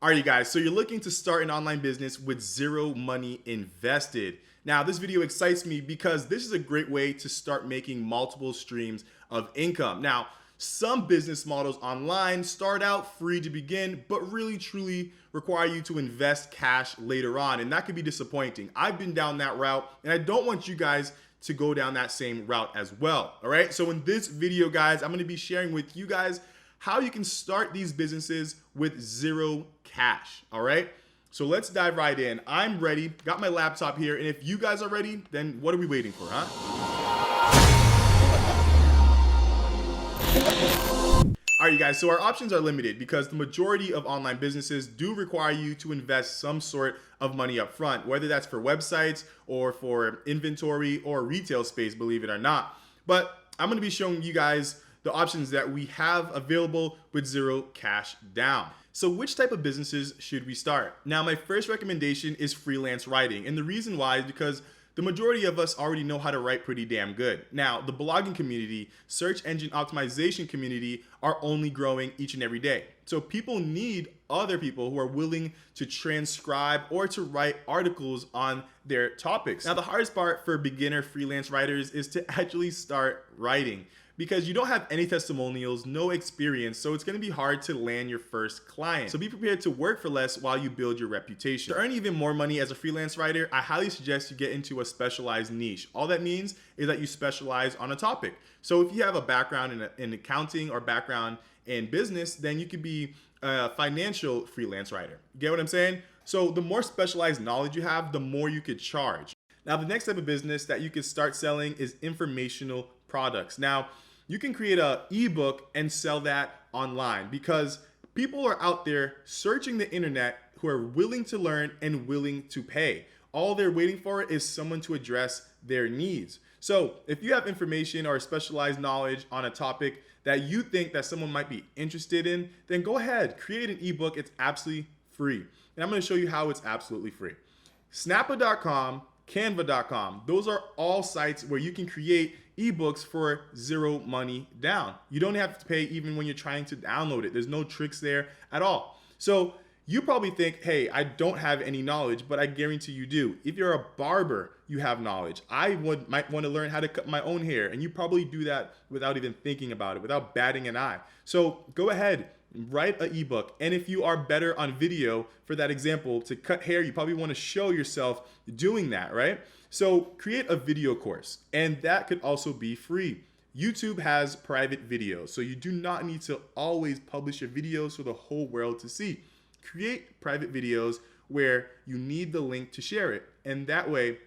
All right, you guys, so you're looking to start an online business with zero money invested. Now, this video excites me because this is a great way to start making multiple streams of income. Now, some business models online start out free to begin, but really truly require you to invest cash later on, and that could be disappointing. I've been down that route, and I don't want you guys to go down that same route as well. All right, so in this video, guys, I'm going to be sharing with you guys how you can start these businesses with zero cash. All right, so let's dive right in. I'm ready, got my laptop here, and if you guys are ready, then what are we waiting for, huh? All right, you guys, so our options are limited because the majority of online businesses do require you to invest some sort of money up front, whether that's for websites or for inventory or retail space, believe it or not. But I'm going to be showing you guys the options that we have available with zero cash down. So which type of businesses should we start? Now, my first recommendation is freelance writing. And the reason why is because the majority of us already know how to write pretty damn good. Now, the blogging community, search engine optimization community are only growing each and every day. So people need other people who are willing to transcribe or to write articles on their topics. Now, the hardest part for beginner freelance writers is to actually start writing, because you don't have any testimonials, no experience, so it's gonna be hard to land your first client. So be prepared to work for less while you build your reputation. To earn even more money as a freelance writer, I highly suggest you get into a specialized niche. All that means is that you specialize on a topic. So if you have a background in accounting or background in business, then you could be a financial freelance writer. Get what I'm saying? So the more specialized knowledge you have, the more you could charge. Now, the next type of business that you could start selling is informational products. Now, you can create an ebook and sell that online because people are out there searching the internet who are willing to learn and willing to pay. All they're waiting for is someone to address their needs. So if you have information or specialized knowledge on a topic that you think that someone might be interested in, then go ahead, create an ebook. It's absolutely free. And I'm going to show you how it's absolutely free. Snappa.com, Canva.com. Those are all sites where you can create ebooks for zero money down. You don't have to pay even when you're trying to download it. There's no tricks there at all. So you probably think, hey, I don't have any knowledge, but I guarantee you do. If you're a barber, you have knowledge. Might want to learn how to cut my own hair, and you probably do that without even thinking about it, without batting an eye. So go ahead, write an ebook. And if you are better on video, for that example, to cut hair, you probably want to show yourself doing that, right? So create a video course, and that could also be free. YouTube has private videos, so you do not need to always publish your videos for the whole world to see. Create private videos where you need the link to share it, and that way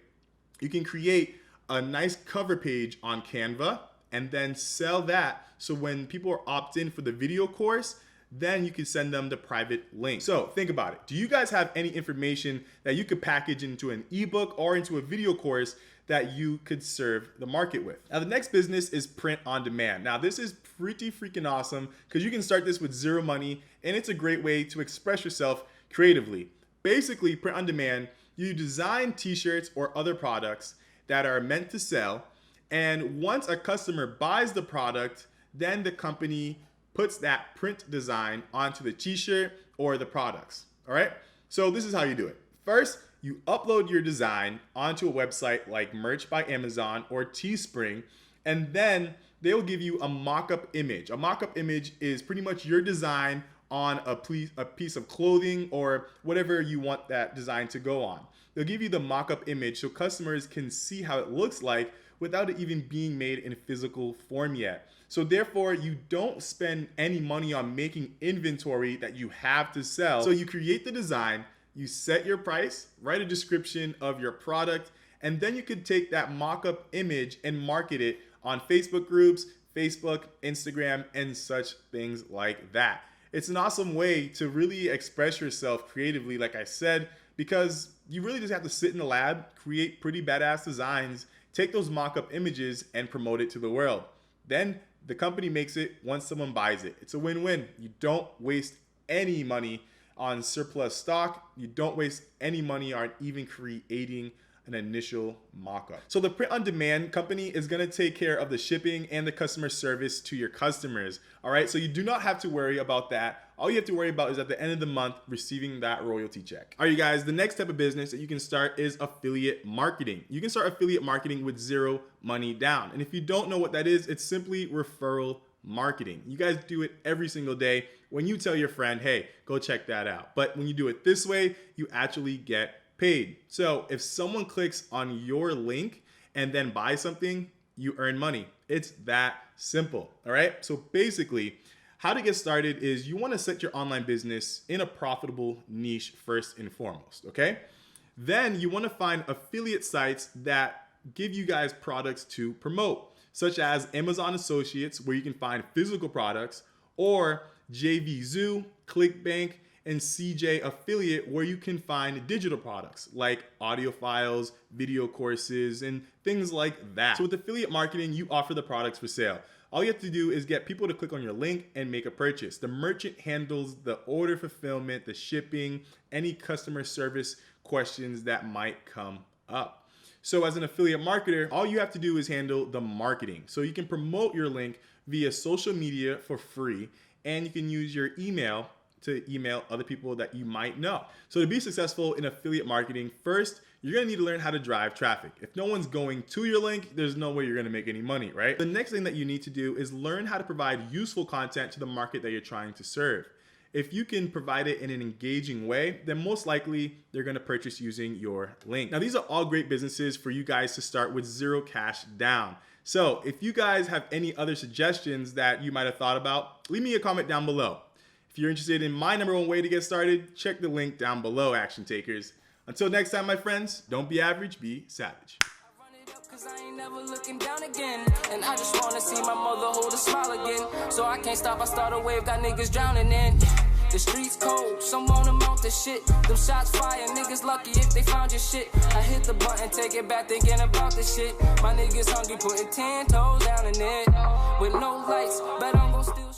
you can create a nice cover page on Canva and then sell that. So when people are opt-in for the video course, then you can send them the private link. So think about it. Do you guys have any information that you could package into an ebook or into a video course that you could serve the market with? Now, the next business is print on demand. Now, this is pretty freaking awesome because you can start this with zero money, and it's a great way to express yourself creatively. Basically, print on demand, you design t-shirts or other products that are meant to sell, and once a customer buys the product, then the company puts that print design onto the t-shirt or the products. All right, so this is how you do it. First, you upload your design onto a website like Merch by Amazon or Teespring, and then they'll give you a mock-up image. A mock-up image is pretty much your design on a piece of clothing or whatever you want that design to go on. They'll give you the mock-up image so customers can see how it looks like without it even being made in physical form yet. So therefore, you don't spend any money on making inventory that you have to sell. So you create the design, you set your price, write a description of your product, and then you could take that mock-up image and market it on Facebook groups, Facebook, Instagram, and such things like that. It's an awesome way to really express yourself creatively, like I said, because you really just have to sit in the lab, create pretty badass designs, take those mock-up images, and promote it to the world. Then the company makes it once someone buys it. It's a win-win. You don't waste any money on surplus stock. You don't waste any money on even creating an initial mock-up. So the print on demand company is going to take care of the shipping and the customer service to your customers. All right, so you do not have to worry about that All you have to worry about is at the end of the month receiving that royalty check. All right, you guys, the next type of business that you can start is affiliate marketing. You can start affiliate marketing with zero money down. And if you don't know what that is, it's simply referral marketing. You guys do it every single day when you tell your friend, hey, go check that out. But when you do it this way, you actually get paid. So if someone clicks on your link and then buys something, you earn money. It's that simple. All right. So basically, how to get started is you want to set your online business in a profitable niche first and foremost. Okay. Then you want to find affiliate sites that give you guys products to promote, such as Amazon Associates, where you can find physical products, or JVZoo, ClickBank, and CJ Affiliate, where you can find digital products like audio files, video courses, and things like that. So with affiliate marketing, you offer the products for sale. All you have to do is get people to click on your link and make a purchase. The merchant handles the order fulfillment, the shipping, any customer service questions that might come up. So as an affiliate marketer, all you have to do is handle the marketing. So you can promote your link via social media for free, and you can use your email to email other people that you might know. So to be successful in affiliate marketing, first, you're gonna need to learn how to drive traffic. If no one's going to your link, there's no way you're gonna make any money, right? The next thing that you need to do is learn how to provide useful content to the market that you're trying to serve. If you can provide it in an engaging way, then most likely they're gonna purchase using your link. Now, these are all great businesses for you guys to start with zero cash down. So if you guys have any other suggestions that you might have thought about, leave me a comment down below. If you're interested in my #1 way to get started, check the link down below, action takers. Until next time, my friends, don't be average, be savage. Cause I ain't never looking down again. And I just wanna see my mother hold a smile again. So I can't stop, I start a wave, got niggas drowning in. The streets cold, some wanna mount the shit. Them shots fire, niggas lucky if they found your shit. I hit the button, take it back, thinking about the shit. My niggas hungry, putting 10 toes down in it. With no lights, bet I'm gon' still